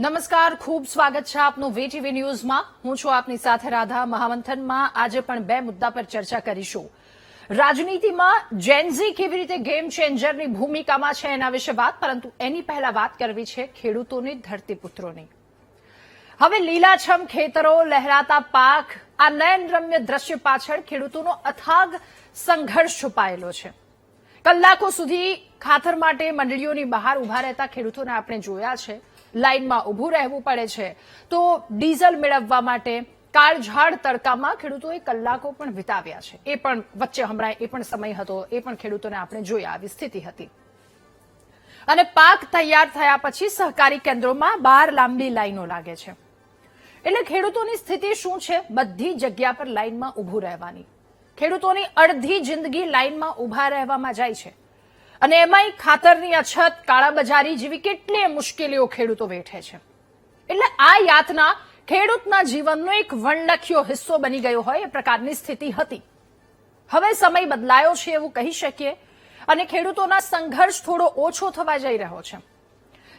નમસ્કાર, ખૂબ સ્વાગત છે આપનું વીટીવી ન્યૂઝમાં. હું છું આપની સાથે રાધા. મહામંથનમાં આજે પણ બે મુદ્દા પર ચર્ચા કરીશું. રાજનીતિમાં જેનઝી કેવી રીતે ગેમ ચેન્જરની ભૂમિકામાં છે એના વિશે વાત, પરંતુ એની પહેલા વાત કરવી છે ખેડૂતોની, ધરતીપુત્રોની. હવે લીલાછમ ખેતરો, લહેરાતા પાક, આ નયનરમ્ય દ્રશ્ય પાછળ ખેડૂતોનો અથાગ સંઘર્ષ છુપાયેલો છે. કલાકો સુધી ખાતર માટે મંડળીઓની બહાર ઉભા રહેતા ખેડૂતોને આપણે જોયા છે. લાઇનમાં ઉભું રહેવું પડે છે, તો ડીઝલ મેળવવા માટે કાળઝાળ તડકામાં ખેડૂતોએ કલાકો પણ વિતાવ્યા છે. એ પણ વચ્ચે હમણાં એ પણ સમય હતો, એ પણ ખેડૂતોને આપણે જોયા, આવી સ્થિતિ હતી. અને પાક તૈયાર થયા પછી સહકારી કેન્દ્રોમાં બહાર લાંબી લાઈનો લાગે છે. એટલે ખેડૂતોની સ્થિતિ શું છે? બધી જગ્યા પર લાઇનમાં ઉભું રહેવાની. ખેડૂતોની અડધી જિંદગી લાઇનમાં ઉભા રહેવામાં જાય છે. અને એમાંય ખાતરની અછત, કાળાબજારી જેવી કેટલીય મુશ્કેલીઓ ખેડૂતો વેઠે છે. એટલે આ યાતના ખેડૂતના જીવનનો એક વણલખ્યો હિસ્સો બની ગયો હોય એ પ્રકારની સ્થિતિ હતી. હવે સમય બદલાયો છે એવું કહી શકીએ, અને ખેડૂતોના સંઘર્ષ થોડો ઓછો થવા જઈ રહ્યો છે.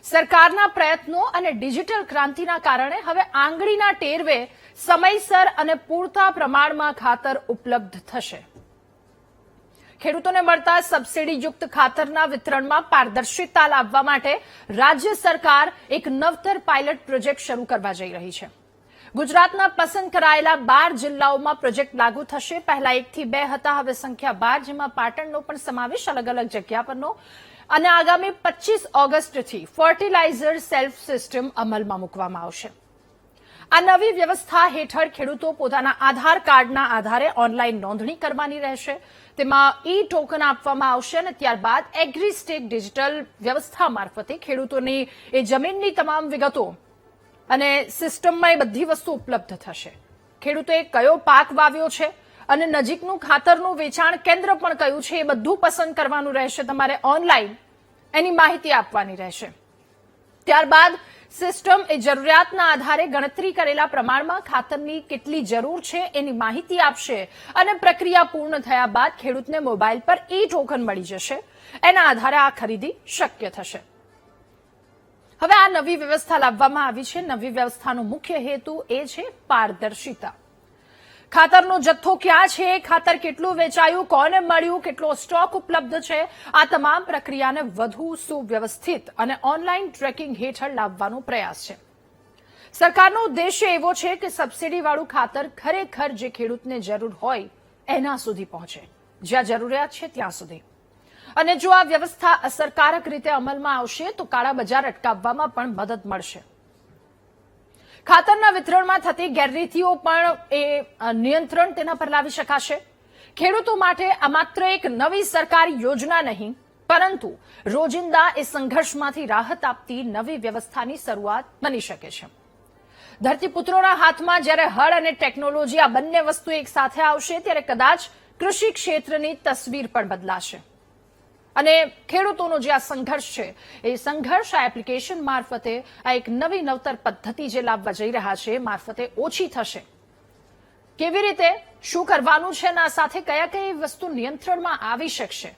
સરકારના પ્રયત્નો અને ડિજિટલ ક્રાંતિના કારણે હવે આંગળીના ટેરવે સમયસર અને પૂરતા પ્રમાણમાં ખાતર ઉપલબ્ધ થશે. ખેડૂતોને મળતા સબસિડીયુક્ત ખાતરના વિતરણમાં પારદર્શિતા લાવવા માટે રાજ્ય સરકાર એક નવતર પાયલટ પ્રોજેક્ટ શરૂ કરવા જઈ રહી છે. ગુજરાતના પસંદ કરાયેલા 12 જિલ્લાઓમાં પ્રોજેક્ટ લાગુ થશે. પહેલા 1 થી 2 હતા, હવે સંખ્યા 12, જેમાં પાટણનો પણ સમાવેશ અલગ અલગ જગ્યા પરનો. અને આગામી 25 ઓગસ્ટથી ફર્ટિલાઇઝર સેલ્ફ સિસ્ટમ અમલમાં મૂકવામાં આવશે. આ નવી વ્યવસ્થા હેઠળ ખેડૂતો પોતાના આધાર કાર્ડના આધારે ઓનલાઈન નોંધણી કરવાની રહેશે. તેમાં ઈ ટોકન આપવામાં આવશે અને ત્યારબાદ એગ્રીસ્ટેક ડિજિટલ વ્યવસ્થા મારફતે ખેડૂતોની એ જમીનની તમામ વિગતો અને સિસ્ટમમાં એ બધી વસ્તુ ઉપલબ્ધ થશે. ખેડૂતોએ કયો પાક વાવ્યો છે અને નજીકનું ખાતરનું વેચાણ કેન્દ્ર પણ કયું છે એ બધું પસંદ કરવાનું રહેશે. તમારે ઓનલાઈન એની માહિતી આપવાની રહેશે. ત્યારબાદ સિસ્ટમ એ જરૂરિયાતના આધારે ગણતરી કરેલા પ્રમાણમાં ખાતરની કેટલી જરૂર છે એની માહિતી આપશે અને પ્રક્રિયા પૂર્ણ થયા બાદ ખેડૂતને મોબાઈલ પર ઈ ટોકન મળી જશે. એના આધારે આ ખરીદી શક્ય થશે. હવે આ નવી વ્યવસ્થા લાવવામાં આવી છે. નવી વ્યવસ્થાનો મુખ્ય હેતુ એ છે પારદર્શિતા. ખાતરનો જથ્થો ક્યાં છે, ખાતર કેટલું વેચાયું, કોને મળ્યું, કેટલો સ્ટોક ઉપલબ્ધ છે, આ તમામ પ્રક્રિયાને વધુ સુવ્યવસ્થિત અને ઓનલાઈન ટ્રેકિંગ હેઠળ લાવવાનો પ્રયાસ છે. સરકારનો ઉદ્દેશ્ય એવો છે કે સબસિડીવાળું ખાતર ખરેખર જે ખેડૂતને જરૂર હોય એના સુધી પહોંચે, જ્યાં જરૂરિયાત છે ત્યાં સુધી. અને જો આ વ્યવસ્થા અસરકારક રીતે અમલમાં આવશે તો કાળાબજાર અટકાવવામાં પણ મદદ મળશે. ખાતરના વિતરણમાં થતી ગેરરીતિઓ પણ એ નિયંત્રણ તેના પર લાવી શકાશે. ખેડૂતો માટે આ માત્ર એક નવી સરકારી યોજના નહીં, પરંતુ રોજિંદા એ સંઘર્ષમાંથી રાહત આપતી નવી વ્યવસ્થાની શરૂઆત બની શકે છે. ધરતીપુત્રોના હાથમાં જ્યારે હળ અને ટેકનોલોજી આ બંને વસ્તુ એક સાથે આવશે ત્યારે કદાચ કૃષિ ક્ષેત્રની તસવીર પણ બદલાશે. અને ખેડૂતોનો જે આ સંઘર્ષ છે એ સંઘર્ષ આ એપ્લિકેશન મારફતે, આ એક નવી નવતર પદ્ધતિ જે લાવવા જઈ રહ્યા છે મારફતે ઓછી થશે. કેવી રીતે, શું કરવાનું છે અને આ સાથે કયા કઈ વસ્તુ નિયંત્રણમાં આવી શકશે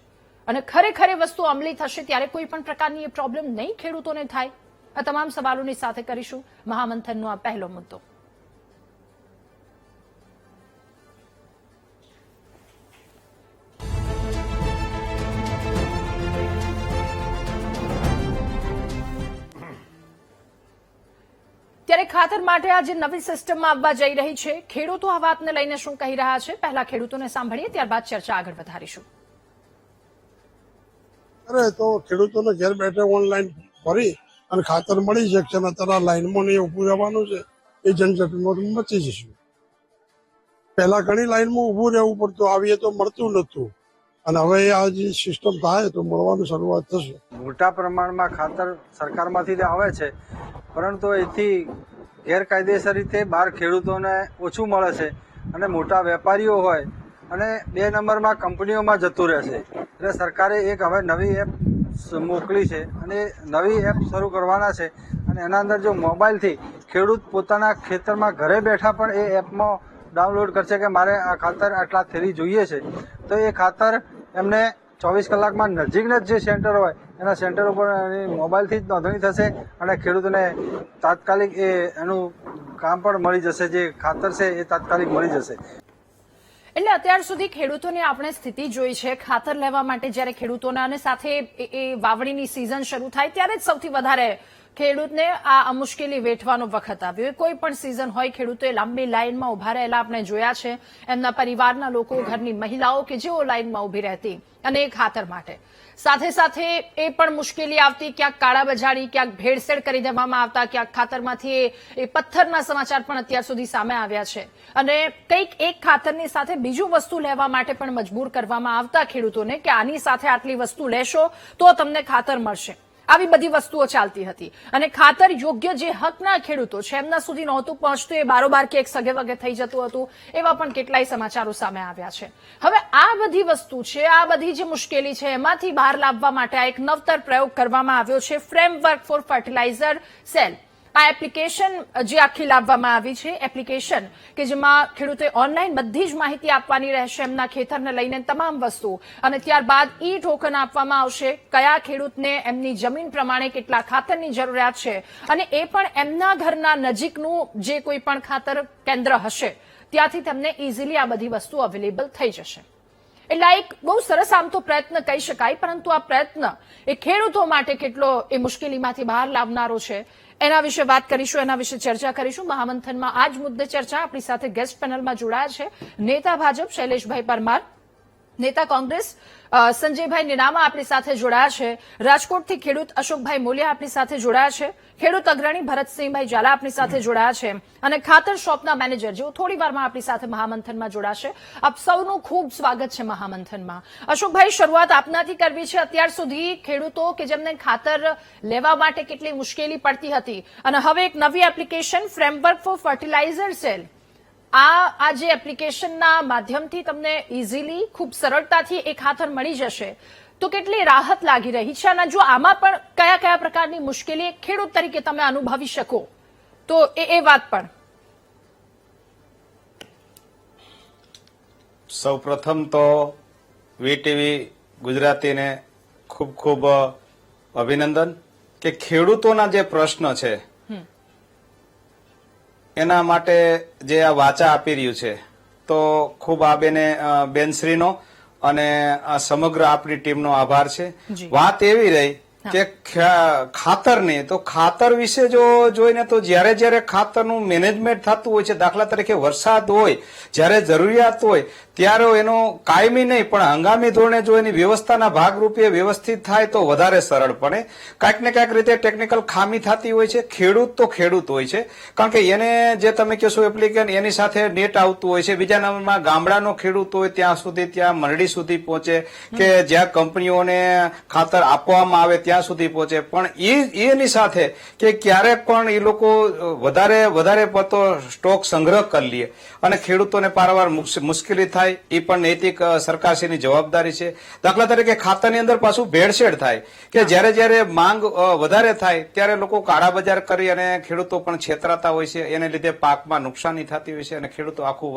અને ખરેખર એ વસ્તુ અમલી થશે ત્યારે કોઈ પણ પ્રકારની એ પ્રોબ્લેમ નહીં ખેડૂતોને થાય, આ તમામ સવાલોની સાથે કરીશું મહામંથનનો આ પહેલો મુદ્દો. ત્યારે ખાતર માટે આ જે નવી સિસ્ટમમાં આવવા જઈ રહી છે, ખેડૂતો આ વાતને લઈને શું કહી રહ્યા છે, પહેલા ખેડૂતોને સાંભળીએ, ત્યારબાદ ચર્ચા આગળ વધારીશું. અરે તો ખેડૂતોને ઘેર બેઠે ઓનલાઈન ભરી અને ખાતર મળી શકશે અને અત્યારે લાઈનમાં નહીં ઉભું રહેવાનું છે, એ ઝંઝટમાં બચી જશું. પહેલા ઘણી લાઈનમાં ઉભું રહેવું પડતું, આવીએ તો મળતું નતું, અને હવે આ જે સિસ્ટમ થાય તો મળવાની શરૂઆત થશે. મોટા પ્રમાણમાં ખાતર સરકારમાંથી આવે છે, પરંતુ એથી ગેરકાયદેસર રીતે બહાર ખેડૂતોને ઓછું મળે છે અને મોટા વેપારીઓ હોય અને 2 નંબરમાં કંપનીઓમાં જતું રહેશે. એટલે સરકારે એક હવે નવી એપ મોકલી છે અને નવી એપ શરૂ કરવાના છે. અને એના અંદર જો મોબાઈલથી ખેડૂત પોતાના ખેતરમાં ઘરે બેઠા પણ એ એપમાં ડાઉનલોડ કરશે કે મારે આ ખાતર આટલા થેલી જોઈએ છે, તો એ ખાતર એમને 24 કલાકમાં નજીકના જે સેન્ટર હોય એના સેન્ટર ઉપર મોબાઈલથી જ નોંધણી થશે અને ખેડૂતોને તાત્કાલિક એનું કામ પણ મળી જશે, જે ખાતર છે એ તાત્કાલિક મળી જશે. એટલે અત્યાર સુધી ખેડૂતોની આપણે સ્થિતિ જોઈ છે ખાતર લેવા માટે જ્યારે ખેડૂતોના અને સાથે એ વાવણીની સિઝન શરૂ થાય ત્યારે જ સૌથી વધારે ખેડૂતને આ મુશ્કેલી વેઠવાનો વખત આવ્યો. કોઈ પણ સિઝન હોય ખેડૂતોએ લાંબી લાઇનમાં ઉભા રહેલા આપણે જોયા છે, એમના પરિવારના લોકો, ઘરની મહિલાઓ કે જેઓ લાઇનમાં ઉભી રહેતી અને એ ખાતર માટે. સાથે સાથે એ પણ મુશ્કેલી આવતી, ક્યાંક કાળાબજારી, ક્યાંક ભેળસેળ કરી દેવામાં આવતા, ક્યાંક ખાતરમાંથી એ પથ્થરના સમાચાર પણ અત્યાર સુધી સામે આવ્યા છે અને કંઈક એક ખાતરની સાથે બીજું વસ્તુ લેવા માટે પણ મજબૂર કરવામાં આવતા ખેડૂતોને કે આની સાથે આટલી વસ્તુ લેશો તો તમને ખાતર મળશે. આવી બધી વસ્તુઓ ચાલતી હતી અને ખાતર યોગ્ય જે હકના ખેડૂતો છે એમના સુધી નહોતું પહોંચતું, એ બારોબાર કે એક સગે વગે થઈ જતું હતું. એવા પણ કેટલાય સમાચારો સામે આવ્યા છે. હવે આ બધી વસ્તુ છે, આ બધી જે મુશ્કેલી છે એમાંથી બહાર લાવવા માટે આ એક નવતર પ્રયોગ કરવામાં આવ્યો છે, ફ્રેમવર્ક ફોર ફર્ટિલાઇઝર સેલ. આ એપ્લિકેશન જે આખી લાવવામાં આવી છે, એપ્લિકેશન કે જેમાં ખેડૂતે ઓનલાઈન બધી જ માહિતી આપવાની રહેશે, એમના ખેતરને લઈને તમામ વસ્તુ, અને ત્યારબાદ ઈ ટોકન આપવામાં આવશે કયા ખેડૂતને એમની જમીન પ્રમાણે કેટલા ખાતરની જરૂરિયાત છે અને એ પણ એમના ઘરના નજીકનું જે કોઈ પણ ખાતર કેન્દ્ર હશે ત્યાંથી તેમને ઇઝીલી આ બધી વસ્તુ અવેલેબલ થઈ જશે. એટલે આ એક બહુ સરસ આમ તો પ્રયત્ન કહી શકાય, પરંતુ આ પ્રયત્ન એ ખેડૂતો માટે કેટલો એ મુશ્કેલીમાંથી બહાર લાવનારો છે એના વિશે વાત કરીશું, એના વિશે ચર્ચા કરીશું. મહામંથનમાં આ જ મુદ્દે ચર્ચા. આપણી સાથે ગેસ્ટ પેનલમાં જોડાયા છે નેતા ભાજપ શૈલેષભાઈ પરમાર, નેતા કોંગ્રેસ સંજયભાઈ નિનામા આપણી સાથે જોડાયા છે, રાજકોટથી ખેડૂત અશોકભાઈ મોલિયા આપણી સાથે જોડાયા છે, ખેડૂત અગ્રણી ભરતસિંહભાઈ ઝાલા આપણી સાથે જોડાયા છે અને ખાતર શોપના મેનેજર જેઓ થોડી વારમાં આપણી સાથે મહામંથનમાં જોડાશે. આપ સૌનું ખૂબ સ્વાગત છે મહામંથનમાં. અશોકભાઈ, શરૂઆત આપનાથી કરવી છે. અત્યાર સુધી ખેડૂતો કે જેમને ખાતર લેવા માટે કેટલી મુશ્કેલી પડતી હતી અને હવે એક નવી application framework for fertiliser sale, આ જે એપ્લિકેશનના માધ્યમથી તમને ઇઝીલી ખૂબ સરળતાથી એ ખાતર મળી જશે, તો કેટલી રાહત લાગી રહી છે અને જો આમાં પણ કયા કયા પ્રકારની મુશ્કેલી ખેડૂત તરીકે તમે અનુભવી શકો તો એ વાત પણ. સૌ પ્રથમ તો વીટીવી ગુજરાતીને ખૂબ ખૂબ અભિનંદન કે ખેડૂતોના જે પ્રશ્ન છે એના માટે જે આ વાચા આપી રહ્યું છે, તો ખૂબ આ બેનશ્રીનો અને આ સમગ્ર આપણી ટીમનો આભાર છે. વાત એવી રહી કે ખાતરની, તો ખાતર વિશે જો જોઈને તો જ્યારે જ્યારે ખાતરનું મેનેજમેન્ટ થતું હોય છે, દાખલા તરીકે વરસાદ હોય, જ્યારે જરૂરિયાત હોય ત્યારે એનો કાયમી નહીં પણ હંગામી ધોરણે જો એની વ્યવસ્થાના ભાગરૂપે વ્યવસ્થિત થાય તો વધારે સરળ પડે. કાંઈક ને કાંઈક રીતે ટેકનિકલ ખામી થતી હોય છે. ખેડૂત તો ખેડૂત હોય છે, કારણ કે એને જે તમે કહેશો એપ્લિકેશન એની સાથે નેટ આવતું હોય છે. બીજા નંબરમાં ગામડાનો ખેડૂત હોય ત્યાં સુધી, ત્યાં મંડળી સુધી પહોંચે કે જ્યાં કંપનીઓને ખાતર આપવામાં આવે ત્યાં સુધી પહોંચે. પણ એની સાથે કે ક્યારેક પણ એ લોકો વધારે પડતો સ્ટોક સંગ્રહ કરી લે અને ખેડૂતોને પારવાર મુશ્કેલી થાય, એ પણ નૈતિક સરકારશ્રીની જવાબદારી છે. દાખલા તરીકે ખાતરની અંદર પાછું ભેળસેળ થાય કે જ્યારે માંગ વધારે થાય ત્યારે લોકો કાળાબજાર કરી અને ખેડૂતો પણ છેતરાતા હોય છે. એને લીધે પાકમાં નુકસાની થતી હોય છે અને ખેડૂતો આખું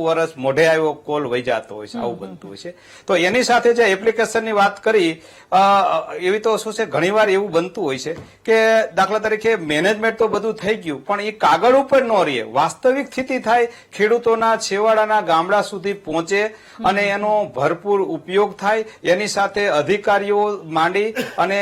વર્ષ મોઢે આવ્યો કોલ વહી જતો હોય છે. આવું બનતું હોય છે. તો એની સાથે જે એપ્લિકેશનની વાત કરી, એવી તો શું છે, ઘણીવાર એવું બનતું હોય છે કે દાખલા તરીકે મેનેજમેન્ટ તો બધું થઈ ગયું પણ એ કાગળ ઉપર ન રહે, વાસ્તવિક સ્થિતિ થાય, ખેડૂતોના છેવાડાના ગામડા સુધી પહોંચે અને એનો ભરપૂર ઉપયોગ થાય. એની સાથે અધિકારીઓ માંડી અને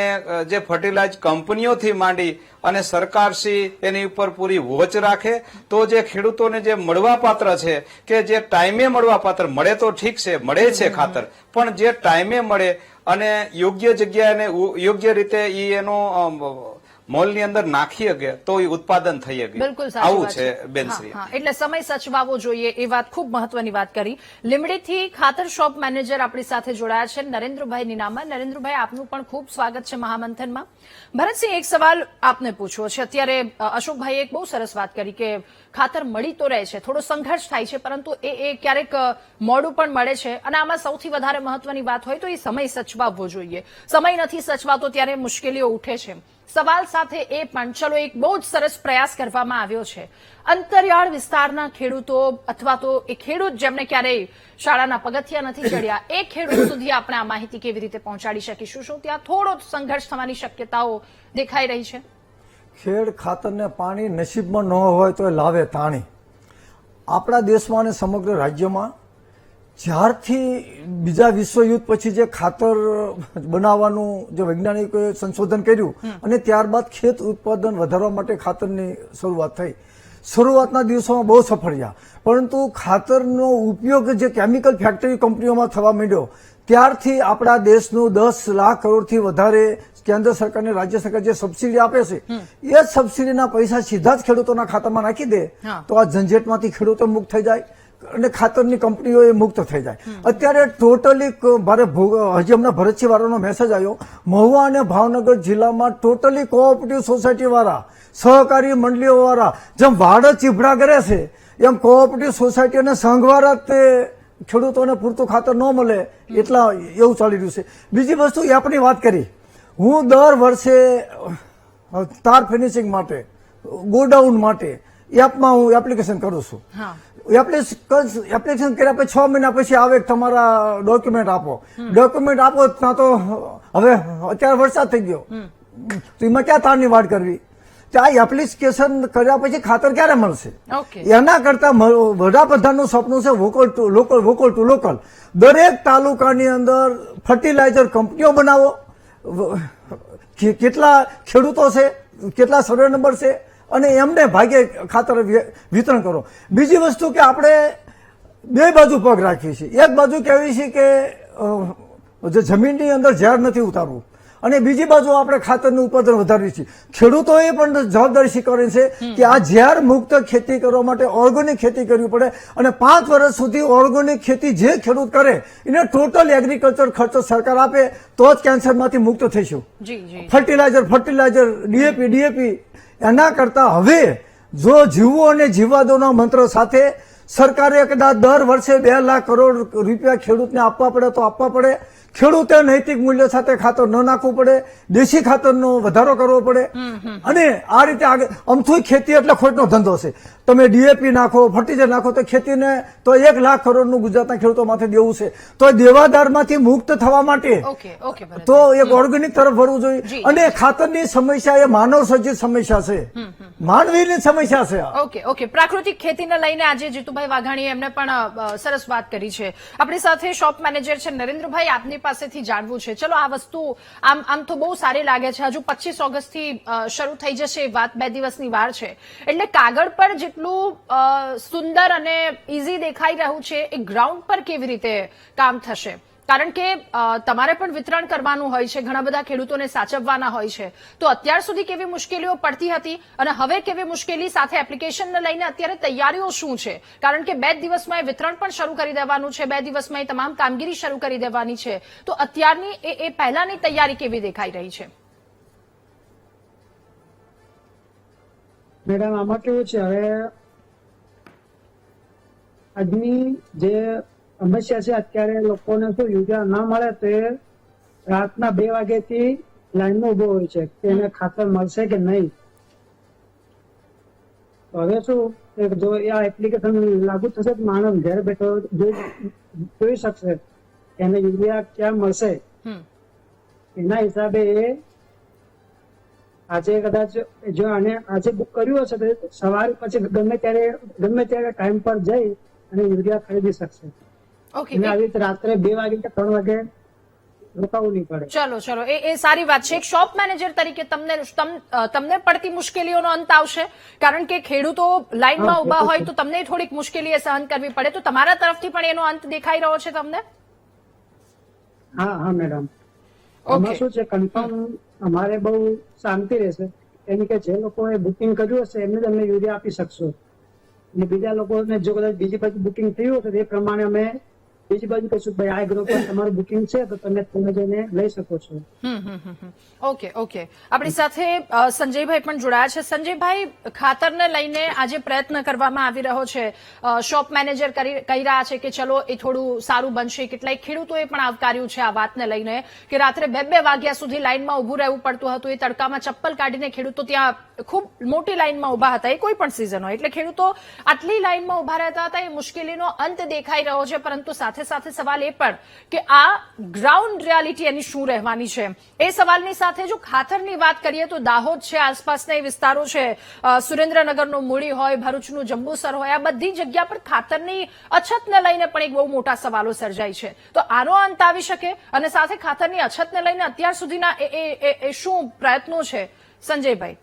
જે ફર્ટિલાઇઝ કંપનીઓથી માંડી અને સરકારશ્રી એની ઉપર પૂરી વોચ રાખે તો જે ખેડૂતોને જે મળવાપાત્ર છે કે જે ટાઈમે મળવાપાત્ર મળે તો ઠીક છે, મળે છે ખાતર, પણ જે ટાઈમે મળે અને યોગ્ય જગ્યાએ યોગ્ય રીતે એનો મોલની અંદર નાખી શકે તો એ ઉત્પાદન થઈ શકે. બિલકુલ આવું છે બેનશ્રી. એટલે સમય સચવાવો જોઈએ એ વાત ખૂબ મહત્વની વાત કરી. લીંબડીથી ખાતર શોપ મેનેજર આપણી સાથે જોડાયા છે નરેન્દ્રભાઈ નિનામા. નરેન્દ્રભાઈ, આપનું પણ ખૂબ સ્વાગત છે મહામંથનમાં. ભરતસિંહ, એક સવાલ આપને પૂછવો છે. અત્યારે અશોકભાઈએ એક બહુ સરસ વાત કરી કે ખાતર મળી તો રહે છે, થોડો સંઘર્ષ થાય છે, પરંતુ એ ક્યારેક મોડું પણ મળે છે અને આમાં સૌથી વધારે મહત્વની વાત હોય તો એ સમય સચવાવવો જોઈએ. સમય નથી સચવાતો ત્યારે મુશ્કેલીઓ ઉઠે છે. સવાલ સાથે એ પણ ચલો એક બહુ જ સરસ પ્રયાસ કરવામાં આવ્યો છે. અંતરિયાળ વિસ્તારના ખેડૂતો અથવા તો એ ખેડૂત જેમને ક્યારેય શાળાના પગથિયા નથી ચડ્યા એ ખેડૂત સુધી આપણે આ માહિતી કેવી રીતે પહોંચાડી શકીશું? શું ત્યાં થોડો સંઘર્ષ થવાની શક્યતાઓ દેખાઈ રહી છે? ખેડ ખાતરને પાણી નસીબમાં ન હોય તો એ લાવે તાણી. આપણા દેશમાં અને સમગ્ર રાજ્યમાં જ્યારથી બીજા વિશ્વયુદ્ધ પછી જે ખાતર બનાવવાનું જે વૈજ્ઞાનિકોએ સંશોધન કર્યું અને ત્યારબાદ ખેત ઉત્પાદન વધારવા માટે ખાતરની શરૂઆત થઈ. શરૂઆતના દિવસોમાં બહુ સફળ રહ્યા, પરંતુ ખાતરનો ઉપયોગ જે કેમિકલ ફેક્ટરી કંપનીઓમાં થવા માંડ્યો ત્યારથી આપણા દેશનું 10 લાખ કરોડથી વધારે કેન્દ્ર સરકાર અને રાજ્ય સરકાર જે સબસિડી આપે છે એ જ સબસિડીના પૈસા સીધા જ ખેડૂતોના ખાતામાં નાખી દે તો આ ઝંઝટમાંથી ખેડૂતો મુક્ત થઈ જાય અને ખાતરની કંપનીઓ એ મુક્ત થઈ જાય. અત્યારે ટોટલી હજી હમણાં ભરતસિંહ વાળાનો મેસેજ આવ્યો, મહુવા અને ભાવનગર જિલ્લામાં ટોટલી કોઓપરેટિવ સોસાયટી વાળા, સહકારી મંડળીઓ વાળા જેમ વાડ ચીભડા કરે છે એમ કોઓપરેટિવ સોસાયટી અને સંઘવાળા તે ખેડૂતોને પૂરતું ખાતર ન મળે એટલા એવું ચાલી રહ્યું છે. બીજી વસ્તુ એપની વાત કરી, હું દર વર્ષે તાર ફિનિશિંગ માટે ગોડાઉન માટે એપમાં હું એપ્લિકેશન કરું છું. એપ્લિકેશન કર્યા પછી 6 મહિના પછી આવે તમારા ડોક્યુમેન્ટ આપો. ડોક્યુમેન્ટ આપો ત્યાં તો હવે અત્યારે વરસાદ થઈ ગયો તો એમાં ક્યાં તારની વાડ કરવી? ત્યાં એપ્લિકેશન કર્યા પછી ખાતર ક્યારે મળશે? એના કરતા વડાપ્રધાનનું સપનું છે vocal to local, vocal to local. દરેક તાલુકાની અંદર ફર્ટિલાઇઝર કંપનીઓ બનાવો. કેટલા ખેડૂતો છે, કેટલા સર્વે નંબર છે અને એમને ભાગે ખાતર વિતરણ કરો. બીજી વસ્તુ કે આપણે બે બાજુ પગ રાખીએ છીએ. એક બાજુ કહેવી છે કે જે જમીનની અંદર ઝેર નથી ઉતારવું અને બીજી બાજુ આપણે ખાતરનું ઉત્પાદન વધારીએ છીએ. ખેડૂતોએ પણ જવાબદારી સ્વીકારી છે કે આ ઝેર મુક્ત ખેતી કરવા માટે ઓર્ગેનિક ખેતી કરવી પડે અને 5 વર્ષ સુધી ઓર્ગેનિક ખેતી જે ખેડૂત કરે એને ટોટલ એગ્રીકલ્ચર ખર્ચો સરકાર આપે તો જ કેન્સરમાંથી મુક્ત થઈશું. ફર્ટિલાઇઝર ડીએપી એના કરતા હવે જો જીવો અને જીવાદોના મંત્ર સાથે સરકારે કદાચ દર વર્ષે 2 લાખ કરોડ રૂપિયા ખેડૂતને આપવા પડે તો આપવા પડે. ખેડૂતે નૈતિક મૂલ્ય સાથે ખાતર ન નાખવું પડે, દેશી ખાતરનો વધારો કરવો પડે અને આ રીતે આગળ અમથું ખેતી એટલે ખોટનો ધંધો છે. તમે ડીએપી નાખો, ફર્ટિલાઇઝર નાખો તો ખેતીને તો 1 લાખ કરોડનું ગુજરાતના ખેડૂતો માથે દેવું છે. તો દેવાદારમાંથી મુક્ત થવા માટે તો એક ઓર્ગેનિક તરફ વળવું જોઈએ. અને ખાતરની સમસ્યા એ માનવ સર્જિત સમસ્યા છે, માનવીની સમસ્યા છે. ઓકે પ્રાકૃતિક ખેતીને લઈને આજે જીતુભાઈ વાઘાણીએ એમને પણ સરસ વાત કરી છે. આપણી સાથે શોપ મેનેજર છે નરેન્દ્રભાઈ, આપની પાસેથી જાણવું છે. ચલો આ વસ્તુ આમ તો બહુ સારી લાગે છે. હજુ 25 ઓગસ્ટથી શરૂ થઈ જશે વાત, 2 દિવસની વાર છે એટલે કાગળ પર જેટલું સુંદર અને ઇઝી દેખાઈ રહ્યું છે એ ગ્રાઉન્ડ પર કેવી રીતે કામ થશે? કારણ કે તમારે પણ વિતરણ કરવાનું હોય છે, ઘણા બધા ખેડૂતોને સાચવવાના હોય છે. તો અત્યાર સુધી કેવી મુશ્કેલીઓ પડતી હતી અને હવે કેવી મુશ્કેલી સાથે એપ્લિકેશનને લઈને અત્યારે તૈયારીઓ શું છે? કારણ કે 2 દિવસમાં એ વિતરણ પણ શરૂ કરી દેવાનું છે, 2 દિવસમાં એ તમામ કામગીરી શરૂ કરી દેવાની છે. તો અત્યારની એ પહેલાની તૈયારી કેવી દેખાઈ રહી છે? મેડમ આમાં કેવું છે, હવે આજની જે સમસ્યા છે અત્યારે લોકોને શું યુરિયા ના મળે તો એ રાતના 2 વાગ્યાથી લાઈનમાં ઉભો હોય છે કે એને ખાતર મળશે કે નહીં. હવે શું જો આ એપ્લિકેશન લાગુ થશે તો માણસ ઘરે બેઠો જોઈ શકશે એને યુરિયા ક્યાં મળશે. એના હિસાબે એ આજે કદાચ જો આને આજે બુક કર્યું હશે તો સવાર પછી ગમે ત્યારે ટાઈમ પર જઈ અને યુરિયા ખરીદી શકશે. આવી રીતે રાત્રે 2 વાગે કે 3 વાગે રોકાવું નહીં પડે. ચલો એ સારી વાત છે. એક શોપ મેનેજર તરીકે તમને પડતી મુશ્કેલીઓનો અંત આવશે, કારણ કે ખેડૂતો લાઈનમાં ઉભા હોય તો તમને થોડીક મુશ્કેલી સહન કરવી પડે. તો તમારા તરફથી પણ એનો અંત દેખાઈ રહ્યો છે તમને? હા મેડમ, આમાં શું છે કન્ફર્મ અમારે બહુ શાંતિ રહેશે એની કે જે લોકોએ બુકિંગ કર્યું હશે એમને તમને યુરિયા આપી શકશો અને બીજા લોકોને જો કદાચ બીજી પછી બુકિંગ થયું હશે એ પ્રમાણે અમે બીજી બાજુ કહીશું ભાઈ આ ગ્રુપ પર તમારું બુકિંગ છે તો તમે જઈને લઈ શકો છો. ઓકે આપણી સાથે સંજયભાઈ પણ જોડાયા છે. સંજયભાઈ, ખાતરને લઈને આજે પ્રયત્ન કરવામાં આવી રહ્યો છે, શોપ મેનેજર કહી રહ્યા છે કે ચલો એ થોડું સારું બનશે. કેટલાક ખેડૂતોએ પણ આવકાર્યું છે આ વાતને લઈને કે રાત્રે 2 વાગ્યા સુધી લાઇનમાં ઉભું રહેવું પડતું હતું. એ તડકામાં ચપ્પલ કાઢીને ખેડૂતો ત્યાં ખૂબ મોટી લાઇનમાં ઉભા હતા. એ કોઈ પણ સિઝન હોય એટલે ખેડૂતો આટલી લાઇનમાં ઉભા રહેતા હતા. એ મુશ્કેલીનો અંત દેખાઈ રહ્યો છે, પરંતુ સાથે સાથે સવાલ એ પણ કે આ ગ્રાઉન્ડ રિયાલિટી એની શું રહેવાની છે. એ સવાલની સાથે જો ખાતરની વાત કરીએ તો દાહોદ છે, આસપાસના એ વિસ્તારો છે, સુરેન્દ્રનગરનું મૂળી હોય, ભરૂચનું જંબુસર હોય, આ બધી જગ્યા પર ખાતરની અછતને લઈને પણ એક બહુ મોટા સવાલો સર્જાય છે. તો આનો અંત આવી શકે અને સાથે ખાતરની અછતને લઈને અત્યાર સુધીના એ શું પ્રયત્નો છે? સંજયભાઈ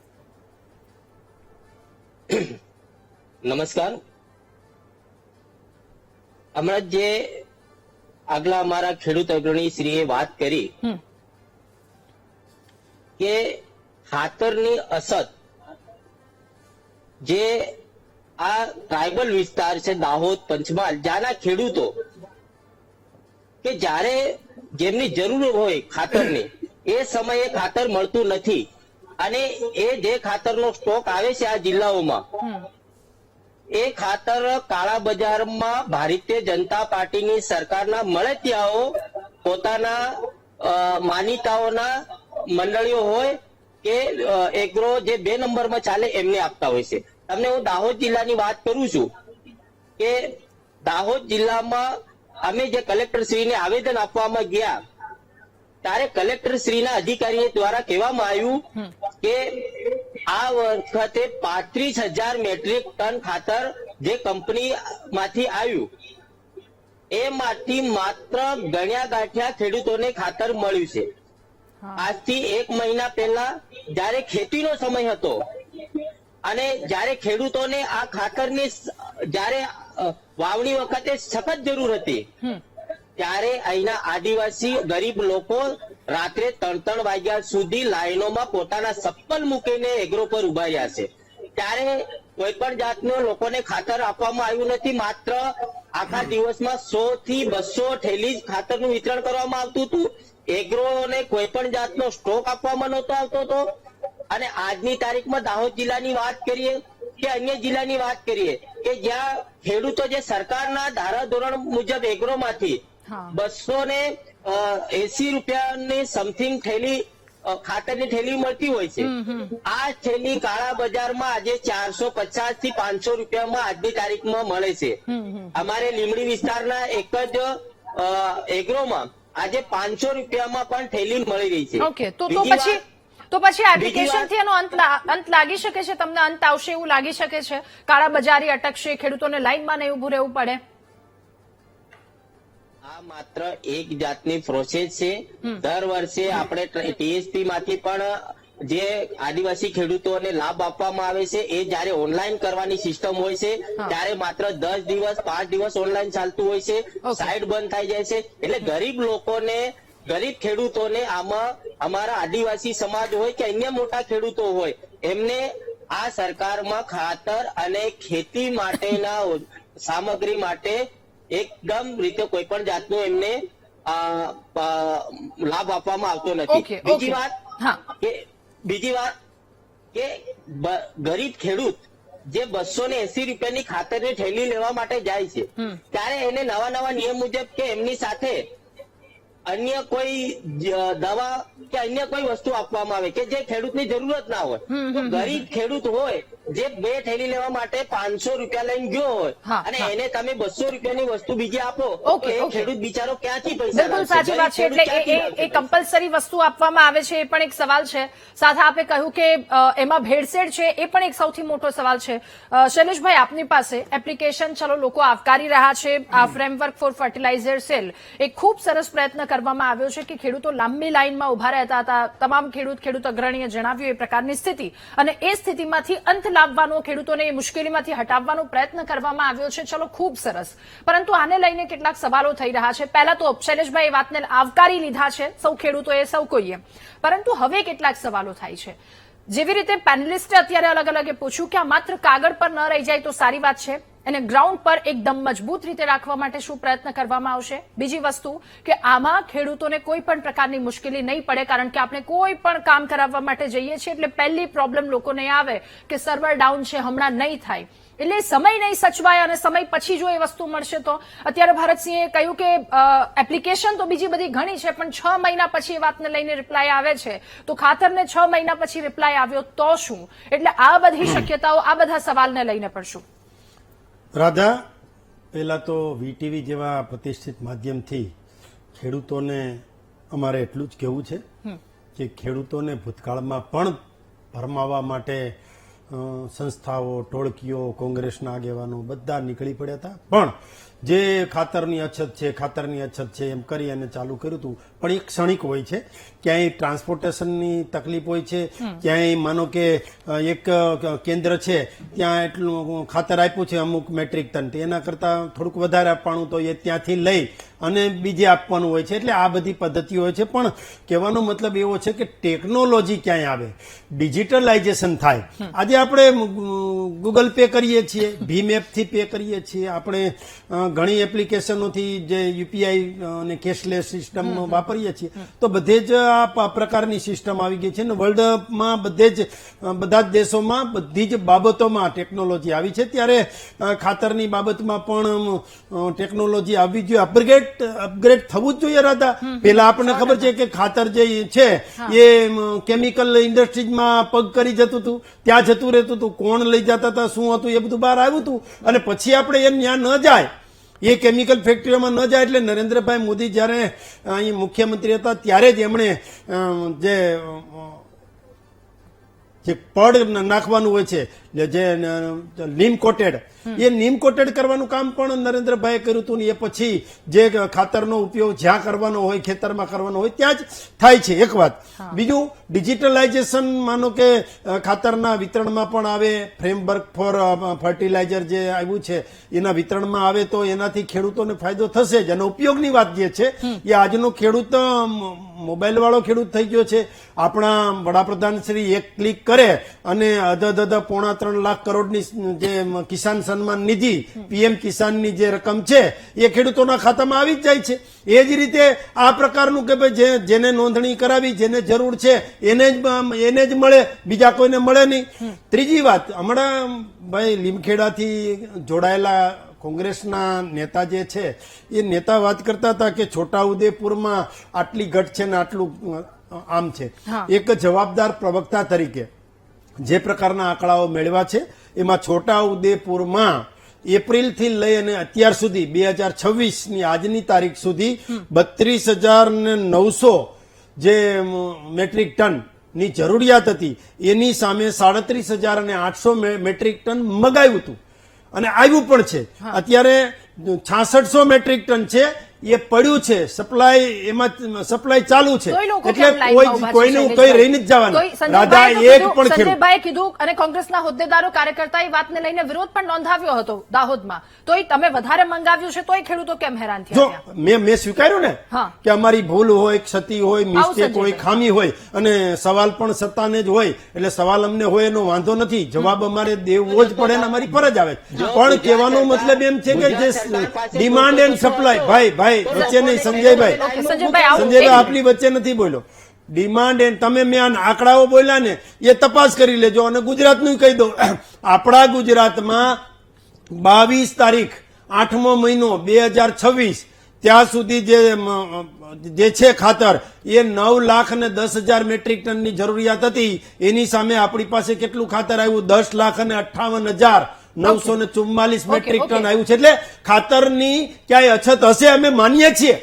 નમસ્કાર. હમણાં જે આગલા અમારા ખેડૂત અગ્રણી શ્રીએ વાત કરી કે ખાતરની અછત જે આ ટ્રાઇબલ વિસ્તાર છે દાહોદ, પંચમહાલ, જ્યાંના ખેડૂતો કે જ્યારે જેમની જરૂર હોય ખાતરની એ સમયે ખાતર મળતું નથી અને એ જે ખાતરનો સ્ટોક આવે છે આ જિલ્લાઓમાં એ ખાતર કાળા બજારમાં ભારતીય જનતા પાર્ટીની સરકારના મળતિયાઓ પોતાના માનીતાઓના મંડળીઓ હોય કે એગ્રો જે 2 નંબરમાં ચાલે એમને આપતા હોય છે. તમને હું દાહોદ જિલ્લાની વાત કરું છું કે દાહોદ જિલ્લામાં અમે જે કલેક્ટર શ્રીને આવેદન આપવામાં ગયા ત્યારે કલેક્ટર શ્રીના અધિકારીઓ દ્વારા કહેવામાં આવ્યું કે આ વખતે 35,000 મેટ્રિક ટન ખાતર જે કંપનીમાંથી આવ્યું એમાંથી માત્ર ગણ્યા ગાંઠ્યા ખેડૂતોને ખાતર મળ્યું છે. આજથી 1 મહિના પહેલા જ્યારે ખેતીનો સમય હતો અને જ્યારે ખેડૂતોને આ ખાતરની જ્યારે વાવણી વખતે સખત જરૂર હતી ત્યારે અહીંના આદિવાસી ગરીબ લોકો રાત્રે 3 વાગ્યા સુધી લાઈનોમાં પોતાના ચપ્પલ મૂકીને એગ્રો પર ઉભા રહ્યા છે. ત્યારે કોઈ પણ જાતનું લોકોને ખાતર આપવામાં આવ્યું નથી. માત્ર આખા દિવસમાં 100 થી 200 થેલી ખાતરનું વિતરણ કરવામાં આવતું હતું. એગ્રોને કોઈ પણ જાતનો સ્ટોક આપવામાં નહોતો આવતો હતો. અને આજની તારીખમાં દાહોદ જિલ્લાની વાત કરીએ કે અન્ય જિલ્લાની વાત કરીએ કે જ્યાં ખેડૂતો જે સરકારના ધારાધોરણ મુજબ એગ્રોમાંથી 280 રૂપિયાની સમથિંગ થેલી ખાતરની થેલી મળતી હોય છે, આ થેલી કાળા બજારમાં આજે 450 થી 500 રૂપિયામાં આજની તારીખમાં મળે છે. અમારે લીમડી વિસ્તારના એક જ એગ્રોમાં આજે 500 રૂપિયામાં પણ થેલી મળી રહી છે. ઓકે, તો પછી એપ્લિકેશનથી એનો અંત લાગી શકે છે? તમને અંત આવશે એવું લાગી શકે છે? કાળા બજારી અટકશે, ખેડૂતોને લાઈનમાં નહીં ઉભું રહેવું પડે? આ માત્ર એક જાતની પ્રોસેસ છે. દર વર્ષે આપણે ટીએસપી માંથી પણ જે આદિવાસી ખેડૂતોને લાભ આપવામાં આવે છે એ જયારે ઓનલાઈન કરવાની સિસ્ટમ હોય છે ત્યારે માત્ર 10 દિવસ 5 દિવસ ઓનલાઈન ચાલતું હોય છે, સાઈડ બંધ થઈ જાય છે. એટલે ગરીબ લોકોને, ગરીબ ખેડૂતોને આમાં અમારા આદિવાસી સમાજ હોય કે અન્ય મોટા ખેડૂતો હોય એમને આ સરકારમાં ખાતર અને ખેતી માટેના સામગ્રી માટે એકદમ રીતે કોઈ પણ જાતનું એમને લાભ આપવામાં આવતો નથી. બીજી વાત કે ગરીબ ખેડૂત જે 280 રૂપિયાની ખાતરની થેલી લેવા માટે જાય છે ત્યારે એને નવા નિયમ મુજબ કે એમની સાથે અન્ય કોઈ દવા કે અન્ય કોઈ વસ્તુ આપવામાં આવે કે જે ખેડૂતની જરૂરત ના હોય. તો ગરીબ ખેડૂત હોય જે 2 થેલી લેવા માટે 500 રૂપિયા લઈને ગયો હોય અને એને તમે 200 રૂપિયાની વસ્તુ બીજી આપો તો એ ખેડૂત બિચારો ક્યાંથી પૈસા બિલકુલ સાચી વાત છે. એટલે એ કમ્પલસરી વસ્તુ આપવામાં આવે છે એ પણ એક સવાલ છે. સાથે આપે કહ્યું કે એમાં ભેળસેળ છે એ પણ એક સૌથી મોટો સવાલ છે. શૈલેષભાઈ, આપની પાસે એપ્લિકેશન ચલો લોકો આવકારી રહ્યા છે. આ ફ્રેમવર્ક ફોર ફર્ટિલાઇઝર સેલ એક ખૂબ સરસ પ્રયત્ન કરવામાં આવ્યો છે કે ખેડૂતો લાંબી લાઈનમાં ઉભા રહેતા હતા. તમામ ખેડૂત અગ્રણીએ જણાવ્યું એ પ્રકારની સ્થિતિ અને એ સ્થિતિમાંથી અંત લાવવાનો, ખેડૂતોને એ મુશ્કેલીમાંથી હટાવવાનો પ્રયત્ન કરવામાં આવ્યો છે. ચલો, ખૂબ સરસ. પરંતુ આને લઈને કેટલાક સવાલો થઈ રહ્યા છે. પહેલા તો શૈલેષભાઈ એ વાતને આવકારી લીધા છે સૌ ખેડૂતોએ, સૌ કોઈએ, પરંતુ હવે કેટલાક સવાલો થાય છે. જેવી રીતે પેનલિસ્ટે અત્યારે અલગ અલગ પૂછ્યું કે આ માત્ર કાગળ પર ન રહી જાય તો સારી વાત છે. એને ગ્રાઉન્ડ પર એકદમ મજબૂત રીતે રાખવા માટે શું પ્રયત્ન કરવામાં આવશે? બીજી વસ્તુ કે આમાં ખેડૂતોને કોઈ પણ પ્રકારની મુશ્કેલી નહીં પડે, કારણ કે આપણે કોઈ પણ કામ કરાવવા માટે જઈએ છીએ એટલે પહેલી પ્રોબ્લેમ લોકોને આવે કે સર્વર ડાઉન છે, હમણાં નહીં થાય. એટલે સમય નહીં સચવાય અને સમય પછી જો એ વસ્તુ મળશે તો અત્યારે ભરતસિંહે કહ્યું કે એપ્લિકેશન તો બીજી બધી ઘણી છે, પણ 6 મહિના પછી એ વાતને લઈને રિપ્લાય આવે છે, તો ખાતરને 6 મહિના પછી રિપ્લાય આવ્યો તો શું? એટલે આ બધી શક્યતાઓ, આ બધા સવાલને લઈને પણ શું? રાધા, પહેલા તો વીટીવી જેવા પ્રતિષ્ઠિત માધ્યમથી ખેડૂતોને અમારે એટલું જ કહેવું છે કે ખેડૂતોને ભૂતકાળમાં પણ ભરમાવા માટે સંસ્થાઓ, ટોળકીઓ, કોંગ્રેસના આગેવાનો બધા નીકળી પડ્યા હતા, પણ જે ખાતરની અછત છે એમ કરી અને ચાલુ કર્યું હતું. પણ એક ક્ષણિક હોય છે, ક્યાંય ટ્રાન્સપોર્ટેશનની તકલીફ હોય છે, ક્યાંય માનો કે એક કેન્દ્ર છે ત્યાં એટલું ખાતર આપ્યું છે અમુક મેટ્રિક ટન, એના કરતાં થોડુંક વધારે આપવાનું તો એ ત્યાંથી લઈ અને બીજે આપવાનું હોય છે. એટલે આ બધી પદ્ધતિઓ હોય છે, પણ કહેવાનો મતલબ એવો છે કે ટેકનોલોજી ક્યાંય આવે, ડિજિટલાઇઝેશન થાય. આજે આપણે ગૂગલ પે કરીએ છીએ, ભીમ એપથી પે કરીએ છીએ, આપણે ઘણી એપ્લિકેશનોથી જે યુપીઆઈ અને કેશલેસ સિસ્ટમનો વાપરીએ છીએ, તો બધે જ આ પ્રકારની સિસ્ટમ આવી ગઈ છે ને વર્લ્ડમાં બધા જ દેશોમાં બધી જ બાબતોમાં ટેકનોલોજી આવી છે. ત્યારે ખાતરની બાબતમાં પણ ટેકનોલોજી આવવી જોઈએ, અપગ્રેડ થવું જ જોઈએ. રાધા, પેલા આપણને ખબર છે કે ખાતર જે છે એ કેમિકલ ઇન્ડસ્ટ્રીઝમાં પગ કરી જતું હતું, ત્યાં જતું રહેતું હતું, કોણ લઈ જતા હતા, શું હતું એ બધું બહાર આવ્યું હતું, અને પછી આપણે એ ત્યાં ન જાય, એ કેમિકલ ફેક્ટરીઓમાં ન જાય. એટલે નરેન્દ્રભાઈ મોદી જ્યારે અહીં મુખ્યમંત્રી હતા ત્યારે જ એમણે જે પડ નાખવાનું હોય છે, જે નીમ કોટેડ, એ નીમ કોટેડ કરવાનું કામ પણ નરેન્દ્રભાઈએ કર્યું હતું. એ પછી જે ખાતરનો ઉપયોગ જ્યાં કરવાનો હોય, ખેતરમાં કરવાનો હોય ત્યાં જ થાય છે. એક વાત. બીજું, ડિજિટલાઇઝેશન માનો કે ખાતરના વિતરણમાં પણ આવે, ફ્રેમવર્ક ફોર ફર્ટિલાઇઝર જે આવ્યું છે એના વિતરણમાં આવે તો એનાથી ખેડૂતોને ફાયદો થશે જ. અને ઉપયોગની વાત જે છે એ આજનો ખેડૂત મોબાઈલ વાળો ખેડૂત થઈ ગયો છે. આપણા વડાપ્રધાન શ્રી એક ક્લિક કરે અને અધધ 3.5 લાખ કરોડની જે કિસાન સન્માન નિધિ, પીએમ કિસાનની જે રકમ છે એ ખેડૂતોના ખાતામાં આવી જ જાય છે. એ જ રીતે આ પ્રકારનું કે ભાઈ જેને નોંધણી કરાવી, જેને જરૂર છે એને જ મળે, બીજા કોઈને મળે નહીં. ત્રીજી વાત, હમણાં ભાઈ લીમખેડાથી જોડાયેલા કોંગ્રેસના નેતા જે છે એ નેતા વાત કરતા હતા કે છોટાઉદેપુરમાં આટલી ઘટ છે ને આટલું આમ છે. એક જવાબદાર પ્રવક્તા તરીકે જે પ્રકારના આંકડાઓ મેળવ્યા છે એમાં છોટાઉદેપુરમાં એપ્રિલથી લઈ અને અત્યાર સુધી 2026ની આજની તારીખ સુધી 32,900 જે મેટ્રિક ટન ની જરૂરિયાત હતી એની સામે 37,800 મેટ્રિક ટન મગાવ્યું હતું અને આવ્યું પણ છે. અત્યારે 6600 મેટ્રિક ટન છે એ પડ્યું છે, સપ્લાય ચાલુ છે. એટલે કોઈનું કઈ રહી નથી જવાનું. રાધા, એક પણ સંજયભાઈએ કીધું અને કોંગ્રેસના હોદ્દેદારો, કાર્યકર્તાએ વાતને લઈને વિરોધ પણ નોંધાવ્યો હતો દાહોદમાં, તોય તમે વધારે મંગાવ્યું છે તોય ખેડૂતો કેમ હેરાન થયા? જો મેં સ્વીકાર્યું ને કે અમારી ભૂલ હોય, ક્ષતિ હોય, મિસ્ટેક હોય, ખામી હોય, અને સવાલ પણ સત્તાને જ હોય, એટલે સવાલ અમને હોય એનો વાંધો નથી, જવાબ અમારે દેવો જ પડે ને અમારી ફરજ આવે. પણ કહેવાનો મતલબ એમ છે કે જે ડિમાન્ડ એન્ડ સપ્લાય, ભાઈ વચ્ચે નહીં, સંજયભાઈ આપની વચ્ચે નથી બોલ્યો. ડિમાન્ડ એન્ડ તમે મેં આંકડાઓ બોલ્યા ને એ તપાસ કરી લેજો. અને ગુજરાતનું કહી દો, આપણા ગુજરાતમાં 22 તારીખ 8મો મહિનો 2026 ત્યાં સુધી જે છે ખાતર એ 9,10,000 મેટ્રિક ટનની જરૂરિયાત હતી. એની સામે આપણી પાસે કેટલું ખાતર આવ્યું? 10,58,944 મેટ્રિક ટન આવ્યું છે. એટલે ખાતરની ક્યાંય અછત હશે અમે માનીએ છીએ.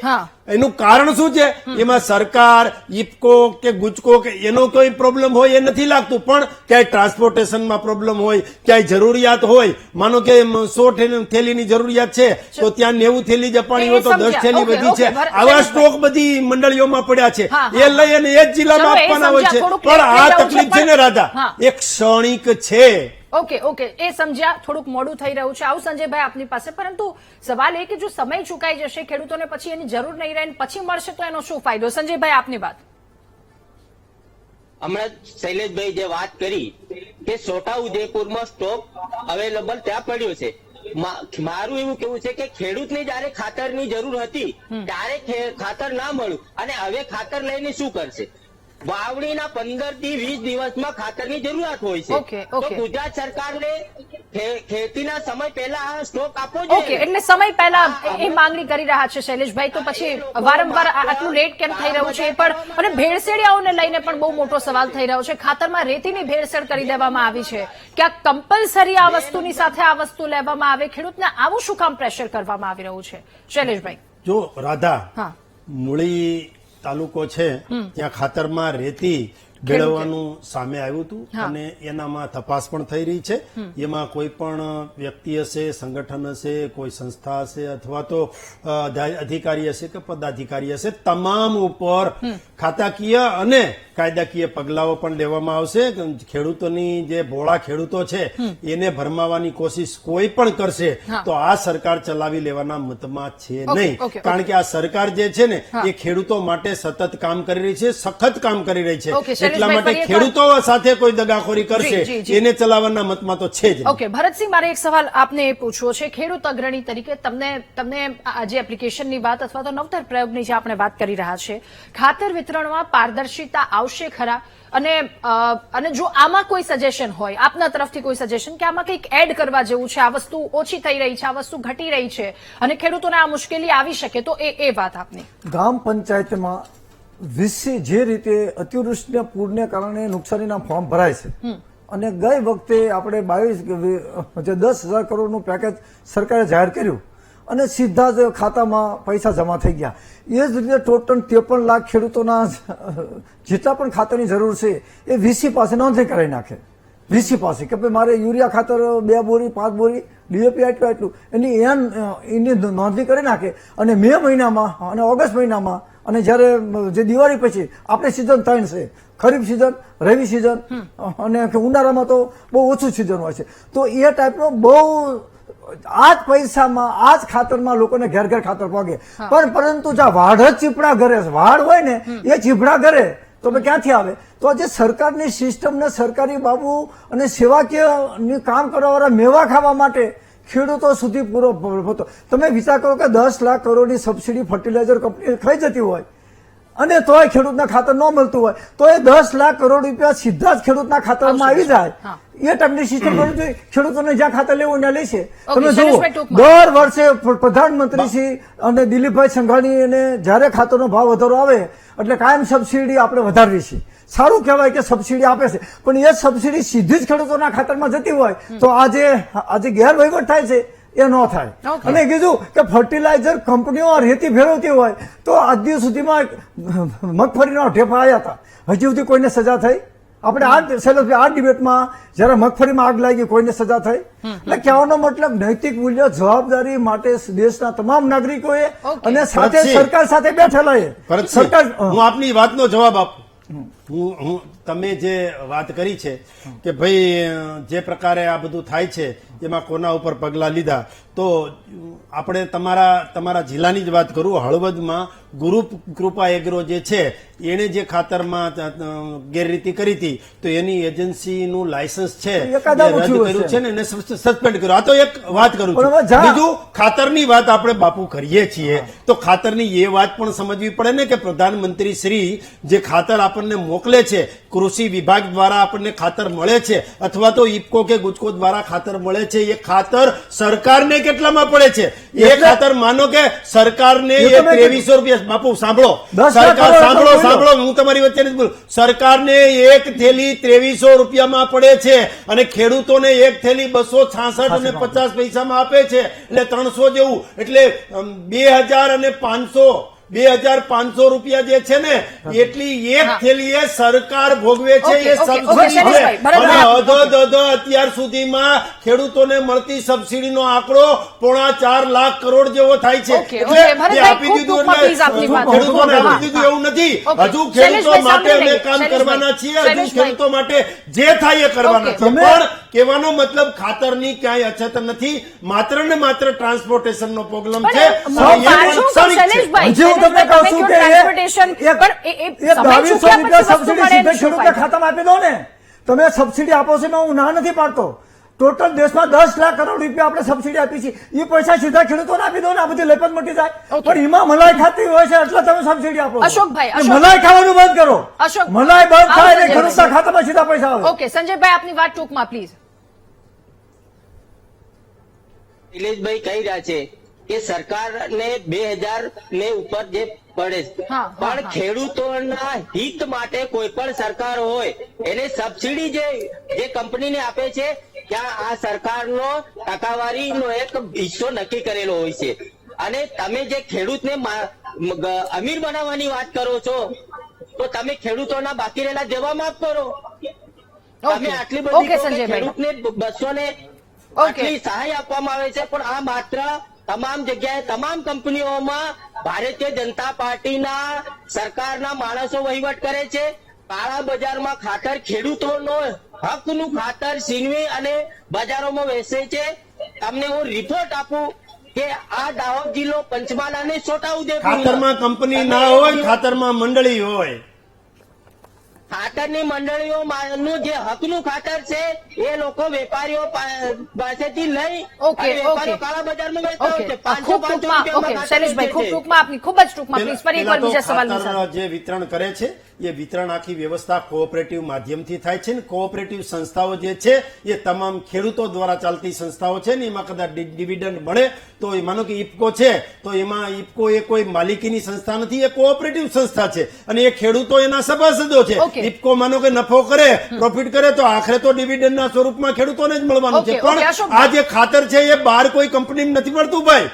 એનું કારણ શું છે? એમાં સરકાર, ઇફકો કે ગુજકો કે એનો કોઈ પ્રોબ્લેમ હોય એ નથી લાગતું, પણ ક્યાંય ટ્રાન્સપોર્ટેશનમાં પ્રોબ્લેમ હોય, ક્યાંય જરૂરિયાત હોય, માનો કે 100 થેલીની જરૂરિયાત છે તો ત્યાં 90 થેલી જ અપાણી હોય તો 10 થેલી વધી છે. આવા સ્ટોક બધી મંડળીઓમાં પડ્યા છે, એ લઈ અને એ જ જિલ્લામાં આપવાના હોય છે. પણ આ તકલીફ છે ને રાધા, એક ક્ષણિક છે. ઓકે, એ સમજ્યા. થોડુંક મોડું થઈ રહ્યું છે. આવું સંજયભાઈ આપની પાસે. પરંતુ સવાલ એ કે જો સમય ચૂકાઈ જશે, ખેડૂતોને પછી એની જરૂર નહીં રહે, પછી મળશે તો એનો શું ફાયદો? સંજયભાઈ આપની વાત. હમણાં શૈલેષભાઈ જે વાત કરી કે છોટાઉદેપુરમાં સ્ટોક અવેલેબલ ત્યાં પડ્યો છે, મારું એવું કેવું છે કે ખેડૂતને જયારે ખાતરની જરૂર હતી ત્યારે ખાતર ના મળ્યું અને હવે ખાતર લઈને શું કરશે? વાવણીના 15 થી 20 દિવસમાં ખાતરની જરૂરિયાત હોય છે. ઓકે, તો ઓકે. ગુજરાત સરકારને ખેતીના સમય પહેલા આ સ્ટોક આપવો જોઈએ. ઓકે, એટલે સમય પહેલા એ માંગણી કરી રહ્યા છે શૈલેષભાઈ, તો પછી વારંવાર આટલું લેટ કેમ થઈ રહ્યું છે એ પણ, અને ભેળસેળિયાઓને લઈને પણ બહુ મોટો સવાલ થઈ રહ્યો છે. ખાતરમાં રેતીની ભેળસેળ કરી દેવામાં આવી છે, ક્યાંક કમ્પલસરી આ વસ્તુની સાથે આ વસ્તુ લેવામાં આવે, ખેડૂતને આવું શું કામ પ્રેશર કરવામાં આવી રહ્યું છે શૈલેષભાઈ? જો રાધા, હા, મૂળી તાલુકો છે ત્યાં ખાતરમાં રેતી ભેળવવાનું સામે આવ્યું હતું અને એનામાં તપાસ પણ થઈ રહી છે. એમાં કોઈ પણ વ્યક્તિ હશે, સંગઠન હશે, કોઈ સંસ્થા હશે અથવા તો અધિકારી હશે કે પદાધિકારી હશે, તમામ ઉપર ખાતાકીય અને કાયદાકીય પગલાઓ પણ લેવામાં આવશે. ખેડૂતોની જે ભોળા ખેડૂતો છે એને ભરમાવાની કોશિશ કોઈ પણ કરશે તો આ સરકાર ચલાવી લેવાના મતમાં છે નહીં. કારણ કે આ સરકાર જે છે ને એ ખેડૂતો માટે સતત કામ કરી રહી છે, સખત કામ કરી રહી છે. એટલા માટે ખેડૂતો સાથે કોઈ દગાખોરી કરશે એને ચલાવવાના મતમાં તો છે જ. ઓકે ભરતસિંહ, મારે એક સવાલ આપને એ પૂછવો છે, ખેડૂત અગ્રણી તરીકે તમને જે એપ્લિકેશનની વાત અથવા તો નવતર પ્રયોગની જે આપણે વાત કરી રહ્યા છે, ખાતર વિતરણમાં પારદર્શિતા આવશે ખરા? અને જો આમાં કોઈ સજેશન હોય આપના તરફથી, કોઈ સજેશન કે આમાં કંઈક એડ કરવા જેવું છે, આ વસ્તુ ઓછી થઈ રહી છે, આ વસ્તુ ઘટી રહી છે અને ખેડૂતોને આ મુશ્કેલી આવી શકે, તો એ વાત આપની. ગ્રામ પંચાયતમાં વીસી જે રીતે અતિવૃષ્ટિના પૂરને કારણે નુકસાનીના ફોર્મ ભરાય છે અને ગઈ વખતે આપણે 10,000 કરોડનું પેકેજ સરકારે જાહેર કર્યું અને સીધા જ ખાતામાં પૈસા જમા થઈ ગયા. એ જ રીતે ટોટલ 53 લાખ ખેડૂતોના જેટલા પણ ખાતરની જરૂર છે એ વીસી પાસે નોંધણી કરાવી નાખે. વીસી પાસે કે ભાઈ મારે યુરિયા ખાતર 2 બોરી 5 બોરી, ડીએપી આટલું એની નોંધણી કરી નાખે અને મે મહિનામાં અને ઓગસ્ટ મહિનામાં અને જયારે જે દિવાળી પછી આપણે સિઝન 3 છે, ખરીફ સિઝન, રવિ સિઝન અને ઉનાળામાં તો બહુ ઓછું સિઝન હોય છે, તો એ ટાઈપનો બહુ આ જ પૈસામાં આ જ ખાતરમાં લોકોને ઘેર ઘેર ખાતર પહોંચે. પણ પરંતુ જ્યાં વાડ જ ચીપડા ઘરે, વાડ હોય ને એ ચીપડા ઘરે તો ક્યાંથી આવે? તો જે સરકારની સિસ્ટમ ને સરકારી બાબુ અને સેવાકીય કામ કરવાવાળા મેવા ખાવા માટે ખેડૂતો સુધી પૂરો હતો. તમે વિચાર કરો કે 10 લાખ કરોડની સબસિડી ફર્ટિલાઇઝર કંપની ખાઈ જતી હોય અને તોય ખેડૂતના ખાતર ન મળતું હોય તો એ 10 લાખ કરોડ રૂપિયા સીધા જ ખેડૂતના ખાતરમાં આવી જાય. એ ટાઈપની સિસ્ટમ કરવી જોઈએ. ખેડૂતોને જ્યાં ખાતર લેવું ત્યાં લેશે. તમે જુઓ દર વર્ષે પ્રધાનમંત્રી શ્રી અને દિલીપભાઈ સંઘાણી અને જયારે ખાતરનો ભાવ વધારો આવે એટલે કાયમ સબસિડી આપણે વધારવી છે. સારું કહેવાય કે સબસિડી આપે છે, પણ એ સબસિડી સીધી જ ખેડૂતોના ખાતરમાં જતી હોય તો આજે ગેરવહીવટ થાય છે એ ન થાય. અને કીધું કે ફર્ટિલાઇઝર કંપનીઓ રેતી ફેરવતી હોય તો આજ દિવસ સુધીમાં મગફળીના ઢેફા આવ્યા હતા, હજી સુધી કોઈને સજા થઈ? આપણે આ ડિબેટમાં જયારે મગફળીમાં આગ લાગી કોઈને સજા થઈ? એટલે કહેવાનો મતલબ નૈતિક મૂલ્ય જવાબદારી માટે દેશના તમામ નાગરિકોએ અને સાથે સરકાર સાથે બેઠેલા સરકાર. હું આપની વાતનો જવાબ આપું. તમે જે વાત કરી છે કે ભાઈ જે પ્રકારે આ બધું થાય છે એમાં કોના ઉપર પગલા લીધા, તો આપણે તમારા જિલ્લાની જ વાત કરું. હળવદમાં ગુરુ કૃપા એગ્રો જે છે એને જે ખાતરમાં ગેરરીતિ કરી હતી તો એની એજન્સીનું લાયસન્સ છે રદ કર્યું છે ને એને સસ્પેન્ડ કર્યું. આ તો એક વાત કરું છું. બીજું ખાતરની વાત આપણે બાપુ કરીએ છીએ તો ખાતરની એ વાત પણ સમજવી પડે ને કે પ્રધાનમંત્રી શ્રી જે ખાતર આપણને મોકલે છે, કૃષિ વિભાગ દ્વારા આપણને ખાતર મળે છે અથવા તો ઇફકો કે ગુજકો દ્વારા ખાતર મળે છે, એ ખાતર સરકારને કેટલામાં પડે છે? એ ખાતર માનો કે સરકારને 2300 રૂપિયા. બાપુ સાંભળો, સરકાર સાંભળો, હું તમારી વચ્ચે નથી બોલું. સરકારને એક થેલી 2300 રૂપિયામાં પડે છે અને ખેડૂતોને એક થેલી 266 અને 50 પૈસામાં આપે છે, એટલે 300 જેવું, એટલે 2,500 રૂપિયા જે છે ને એટલી એક થેલી એ સરકાર ભોગવે છે. એ સબસિડી છે અને અત્યાર સુધીમાં ખેડૂતોને મળતી સબસિડીનો આંકડો 4.5 લાખ કરોડ જેવો થાય છે. એટલે આપી દીધું ખેડૂતોને આપી દીધું એવું નથી. હજુ ખેડૂતો માટે અમે કામ કરવાના છીએ, હજુ ખેડૂતો માટે જે થાય એ કરવાના છે. પણ કહેવાનો મતલબ ખાતરની ક્યાંય અછત નથી, માત્ર ને માત્ર ટ્રાન્સપોર્ટેશનનો પ્રોબ્લેમ છે. તમને કહું છું કે 2200 રૂપિયા સબસિડી સીધે ખેડૂતના ખાતામાં આપી દો ને. તમે સબસિડી આપો છો હું ના નથી પાડતો, ટોટલ દેશમાં 10 લાખ કરોડ રૂપિયા આપણે સબસિડી આપી છે. એ પૈસા સીધા ખેડૂતોને આપી દો ને, આ બધી લેપત મટી જાય. પણ એમાં મલાઈ ખાતી હોય છે એટલે તમે સબસિડી આપો છો. અશોકભાઈ, મલાઈ ખાવાનું બંધ કરો. અશોક, મલાઈ બંધ થાય ને સંજયભાઈ. ખેડૂતના ખાતામાં સીધા પૈસા આવે. ઓકે સંજયભાઈ, આપની વાત ટૂંકમાં પ્લીઝ. નિલેશભાઈ કહી રહ્યા છે કે સરકારને 2000 ને ઉપર જે પડે છે, હા, પણ હા. ખેડૂતોના હિત માટે કોઈ પણ સરકાર હોય એને સબસિડી જે કંપનીને આપે છે ત્યાં આ સરકારનો ટકાવારીનો એક હિસ્સો નક્કી કરેલો હોય છે. અને તમે જે ખેડૂતને અમીર બનાવવાની વાત કરો છો તો તમે ખેડૂતોના બાકી રહેલા દેવા માફ કરો. તમે આટલી બધી ઓકે, સંજયભાઈ. ખેડૂતને 200 ને આટલી સહાય આપવામાં આવે છે, પણ આ માત્ર તમામ જગ્યાએ તમામ કંપનીઓમાં ભારતીય જનતા પાર્ટીના સરકારના માણસો વહીવટ કરે છે. કાળા બજારમાં ખાતર ખેડૂતોનો હકનું ખાતર છીનવી અને બજારોમાં વેચે છે. તમને હું રિપોર્ટ આપું કે આ દાહોદ જિલ્લો પંચમહાલ અને છોટાઉદેપુર ખાતરમાં કંપની ના હોય, ખાતરમાં મંડળી હોય. ખાતરની મંડળીઓનું જે હકનું ખાતર છે એ લોકો વેપારીઓ પાસેથી લઈ ઓકે, અને વેપારીઓ ઓકે. કાળા બજારમાં વેચતા હોય ઓકે, છે. 500 ખૂબ ટૂંકમાં. ઓકે રૂપિયામાં શૈલેષભાઈ, ખૂબ ખાતર વેચે છે. ટૂંકમાં આપની, ખૂબ જ ટૂંકમાં પ્લીઝ, ફરી એકવાર પેલા તો બીજા સવાલની સાથે. ખાતર જે વિતરણ કરે છે એ વિતરણ આખી વ્યવસ્થા કોઓપરેટિવ માધ્યમથી થાય છે ને કોઓપરેટિવ સંસ્થાઓ જે છે એ તમામ ખેડૂતો દ્વારા ચાલતી સંસ્થાઓ છે ને એમાં કદાચ ડિવિડન્ડ મળે તો એ માનો કે ઇફકો છે તો એમાં ઇફકો એ કોઈ માલિકીની સંસ્થા નથી, એ કોઓપરેટિવ સંસ્થા છે અને એ ખેડૂતો એના સભાસદો છે. ઓકે. ઇફકો માનો કે નફો કરે, પ્રોફિટ કરે તો આખરે તો ડિવિડન્ડના સ્વરૂપમાં ખેડૂતોને જ મળવાનું છે. ઓકે, ઓકે, પણ અશોકભાઈ. આ જે ખાતર છે એ બહાર કોઈ કંપની નથી મળતું ભાઈ.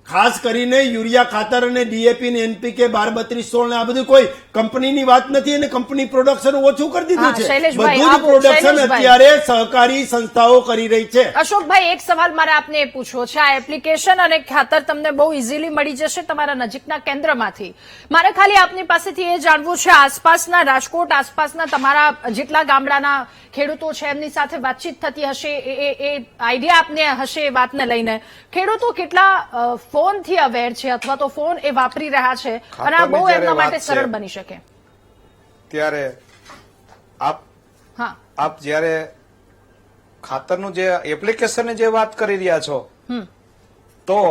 ખાસ કરીને યુરિયા ખાતર અને ડીએપી ને એનપીકે 12-32-16 ને આ બધું કોઈ કંપનીની વાત નથી અને કંપની પ્રોડક્શન ઓછું કરી દીધું હા, છે. શૈલેષભાઈ, બધું જ આપ- પ્રોડક્શન શૈલેષભાઈ. અત્યારે સહકારી સંસ્થાઓ કરી રહી છે. અશોકભાઈ, એક સવાલ મારે આપને એ પૂછવો છે. આ એપ્લિકેશન અને ખાતર તમને બહુ ઇઝીલી મળી જશે તમારા નજીકના કેન્દ્રમાંથી. મારે ખાલી આપની પાસેથી એ જાણવું છે, આસપાસના રાજકોટ આસપાસના તમારા જેટલા ગામડાના ખેડૂતો છે એમની સાથે વાતચીત થતી હશે, એ આઈડિયા આપને હશે એ વાતને લઈને. ખેડૂતો કેટલા ફોનથી અવેર છે અથવા તો ફોન એ વાપરી રહ્યા છે અને આ બહુ એમના માટે સરળ બની શકે? ત્યારે હા, આપ જ્યારે ખાતરનું જે એપ્લિકેશનની જે વાત કરી રહ્યા છો તો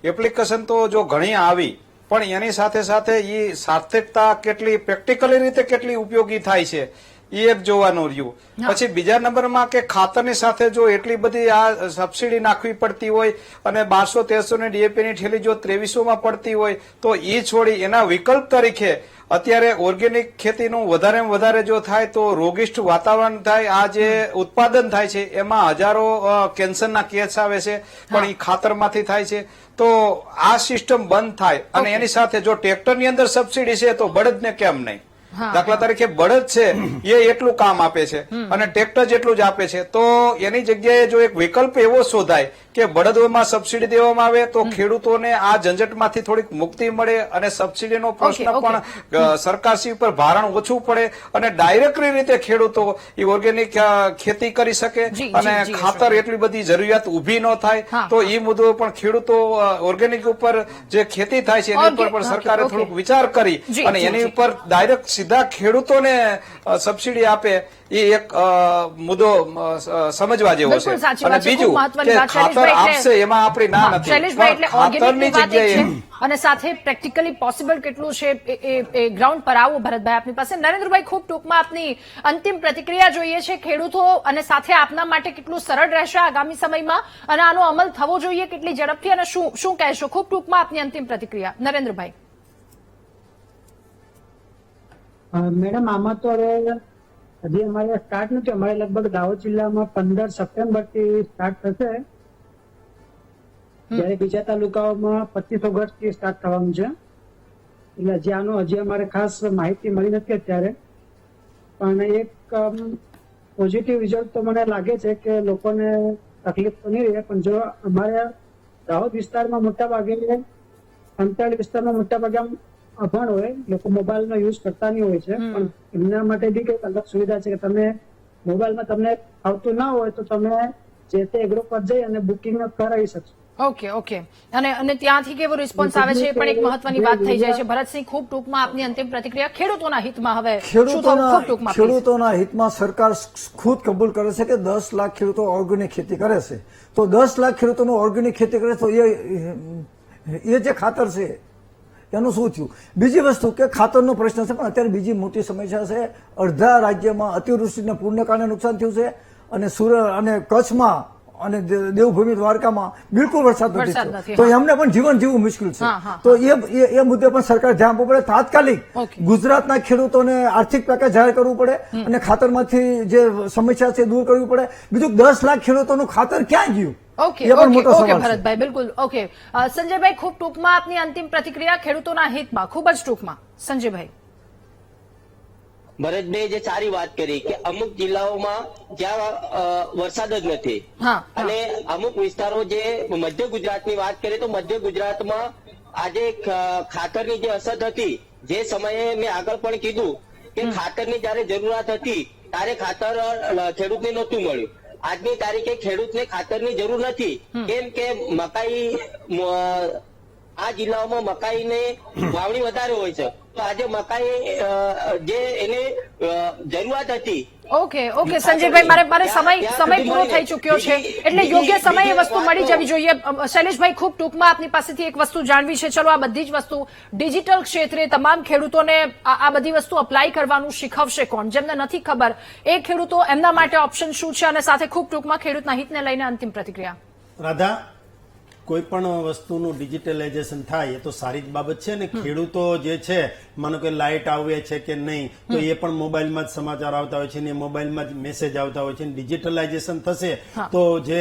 એપ્લિકેશન તો જો ઘણી આવી પણ એની સાથે સાથે એ સાર્થકતા કેટલી પ્રેક્ટિકલી રીતે કેટલી ઉપયોગી થાય છે એ એક જોવાનું રહ્યું. પછી બીજા નંબરમાં કે ખાતરની સાથે જો એટલી બધી આ સબસિડી નાખવી પડતી હોય અને 1200-1300 ની ડીએપી ની ઠેલી જો 2300 માં પડતી હોય તો એ છોડી એના વિકલ્પ તરીકે અત્યારે ઓર્ગેનિક ખેતીનું વધારે જો થાય તો રોગિષ્ઠ વાતાવરણ થાય, આ જે ઉત્પાદન થાય છે એમાં હજારો કેન્સરના કેસ આવે છે પણ એ ખાતરમાંથી થાય છે. તો આ સિસ્ટમ બંધ થાય અને એની સાથે જો ટ્રેક્ટરની અંદર સબસિડી છે તો બળદને કેમ નહીં? દાખલા તરીકે બળદ છે એ એટલું કામ આપે છે અને ટ્રેક્ટર જેટલું જ આપે છે, તો એની જગ્યાએ જો એક વિકલ્પ એવો શોધાય કે બળદોમાં સબસિડી દેવામાં આવે તો ખેડૂતોને આ ઝંઝટમાંથી થોડીક મુક્તિ મળે અને સબસિડીનો પ્રશ્ન પણ સરકારશ્રી ઉપર ભારણ ઓછું પડે અને ડાયરેક્ટલી રીતે ખેડૂતો એ ઓર્ગેનિક ખેતી કરી શકે અને ખાતર એટલી બધી જરૂરિયાત ઉભી ન થાય. તો એ મુદ્દો પણ ખેડૂતો ઓર્ગેનિક ઉપર જે ખેતી થાય છે એની ઉપર પણ સરકારે થોડુંક વિચાર કરી અને એની ઉપર ડાયરેક્ટ સીધા ખેડૂતોને સબસિડી આપે એ એક મુદ્દો સમજવા જેવો છે. અને બીજું કે ખાતર આપશે એમાં આપણી ના નથી, શૈલેષભાઈ, એટલે ખાતરની ઓર્ગેનિકની વાત એક જગ્યાએ છે અને સાથે પ્રેક્ટિકલી પોસિબલ કેટલું છે એ ગ્રાઉન્ડ પર આવો ભરતભાઈ આપની પાસે. નરેન્દ્રભાઈ, ખૂબ ટૂંકમાં આપની અંતિમ પ્રતિક્રિયા જોઈએ છે. ખેડૂતો અને સાથે આપના માટે કેટલું સરળ રહેશે આગામી સમયમાં અને આનો અમલ થવો જોઈએ કેટલી ઝડપથી અને શું કહેશો? ખૂબ ટૂંકમાં આપની અંતિમ પ્રતિક્રિયા નરેન્દ્રભાઈ. મેડમ, આમાં તો હવે હજી અમારે સ્ટાર્ટ નથી. અમારે લગભગ દાહોદ જિલ્લામાં 15 સપ્ટેમ્બર થી સ્ટાર્ટ થશે, જ્યારે બીજા તાલુકાઓમાં 25 ઓગસ્ટ થી સ્ટાર્ટ થવાનું છે. એટલે હજી આનો અમારે ખાસ માહિતી મળી નથી અત્યારે, પણ એક પોઝિટિવ રિઝલ્ટ તો મને લાગે છે કે લોકોને તકલીફ તો નહીં રહે. પણ જો અમારે દાહોદ વિસ્તારમાં મોટા ભાગે અંતરિયાળ વિસ્તારમાં મોટા ભાગે અભણ હોય, લોકો મોબાઈલનો યુઝ કરતા નહીં હોય છે, પણ એમના માટે બી કઈક અલગ સુવિધા છે કે તમે મોબાઈલમાં તમને આવતું ના હોય તો તમે જે તે એગ્રો પર જઈ અને બુકિંગ કરાવી શકશો. ઓકે ઓકે અને ત્યાંથી કેવો રિસ્પોન્સ આવે છે એ પણ એક મહત્વની વાત થઈ જાય છે. ભરતસિંહ, ખૂબ ટૂંકમાં આપની અંતિમ પ્રતિક્રિયા. ખેડૂતોના હિતમાં હવે શું થવું? ખૂબ ટૂંકમાં please. ખેડૂતોના હિતમાં સરકાર ખુદ કબૂલ કરે છે કે 10 લાખ ખેડૂતો ઓર્ગેનિક ખેતી કરે છે. તો 10 લાખ ખેડૂતોનું ઓર્ગેનિક ખેતી કરે તો એ જે ખાતર છે એનું શું થયું? બીજી વસ્તુ કે ખાતરનો પ્રશ્ન છે, પણ અત્યારે બીજી મોટી સમસ્યા છે. અડધા રાજ્યમાં અતિવૃષ્ટિના પૂરને કારણે નુકસાન થયું છે અને સુરત અને કચ્છમાં અને દેવભૂમિ દ્વારકામાં બિલકુલ વરસાદ નથી, તો એમને પણ જીવન જીવવું મુશ્કેલ છે. તો એ મુદ્દે પણ સરકાર ધ્યાન આપવું પડે. તાત્કાલિક ગુજરાતના ખેડૂતોને આર્થિક પેકેજ જાહેર કરવું પડે અને ખાતરમાંથી જે સમસ્યા છે દૂર કરવી પડે. બીજું 10 લાખ ખેડૂતોનું ખાતર ક્યાં ગયું? ઓકે ભરતભાઈ, બિલકુલ. ઓકે સંજયભાઈ, ખૂબ ટૂંકમાં આપની અંતિમ પ્રતિક્રિયા ખેડૂતોના હિતમાં, ખૂબ જ ટૂંકમાં. સંજયભાઈ. ભરતભાઈ જે સારી વાત કરી કે અમુક જિલ્લાઓમાં જ્યાં વરસાદ જ નથી અને અમુક વિસ્તારો જે મધ્ય ગુજરાતની વાત કરીએ તો મધ્ય ગુજરાતમાં આજે ખાતરની જે અછત હતી, જે સમયે મેં આગળ પણ કીધું કે ખાતરની જયારે જરૂરિયાત હતી ત્યારે ખાતર ખેડૂતને નહોતું મળ્યું. આજની તારીખે ખેડૂતને ખાતરની જરૂર નથી, કેમ કે મકાઈ આ જિલ્લાઓમાં મકાઈની વાવણી વધારે હોય છે. તો આજે મકાઈ જે એને જરૂરિયાત હતી. ઓકે સંજયભાઈ, મારે સમય પૂરો થઈ ચુક્યો છે, એટલે યોગ્ય સમય એ વસ્તુ મળી જવી જોઈએ. શૈલેષભાઈ, ખૂબ ટૂંકમાં આપની પાસેથી એક વસ્તુ જાણવી છે. ચલો, આ બધી જ વસ્તુ ડિજિટલ ક્ષેત્રે તમામ ખેડૂતોને આ બધી વસ્તુ અપ્લાય કરવાનું શીખવશે કોણ? જેમને નથી ખબર એ ખેડૂતો, એમના માટે ઓપ્શન શું છે? અને સાથે ખૂબ ટૂંકમાં ખેડૂતના હિતને લઈને અંતિમ પ્રતિક્રિયા. રાધા, કોઈ પણ વસ્તુનું ડિજિટલાઇઝેશન થાય એ તો સારી જ બાબત છે ને. ખેડૂતો જે છે, માનો કે લાઇટ આવે છે કે નહીં, તો એ પણ મોબાઈલમાં જ સમાચાર આવતા હોય છે ને મોબાઈલમાં જ મેસેજ આવતા હોય છે. ડિજિટલાઇઝેશન થશે તો જે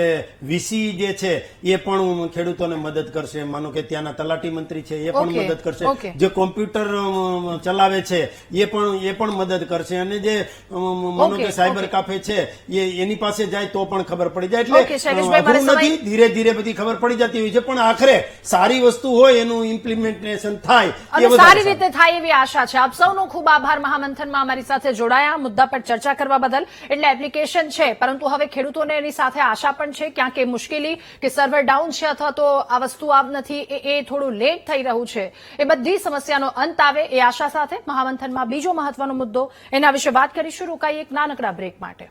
વીસી જે છે એ પણ ખેડૂતોને મદદ કરશે. માનો કે ત્યાંના તલાટી મંત્રી છે એ પણ મદદ કરશે. જે કોમ્પ્યુટર ચલાવે છે એ પણ મદદ કરશે. અને જે માનો કે સાયબર કાફે છે એની પાસે જાય તો પણ ખબર પડી જાય. એટલે નથી, ધીરે ધીરે બધી ખબર પડી જાય હોય છે, પણ આખરે સારી વસ્તુ હોય એનું ઇમ્પ્લિમેન્ટેશન થાય અને સારી રીતે થાય એવી આશા છે. આપ સૌનો ખૂબ આભાર મહામંથનમાં અમારી સાથે જોડાયા, મુદ્દા પર ચર્ચા કરવા બદલ. એટલે એપ્લિકેશન છે, પરંતુ હવે ખેડૂતોને એની સાથે આશા પણ છે. ક્યાંક એ મુશ્કેલી કે સર્વર ડાઉન છે અથવા તો આ વસ્તુ આપ નથી, એ થોડું લેટ થઈ રહ્યું છે. એ બધી સમસ્યાનો અંત આવે એ આશા સાથે મહામંથનમાં બીજો મહત્વનો મુદ્દો, એના વિશે વાત કરીશું. રોકાઈએ એક નાનકડા બ્રેક માટે.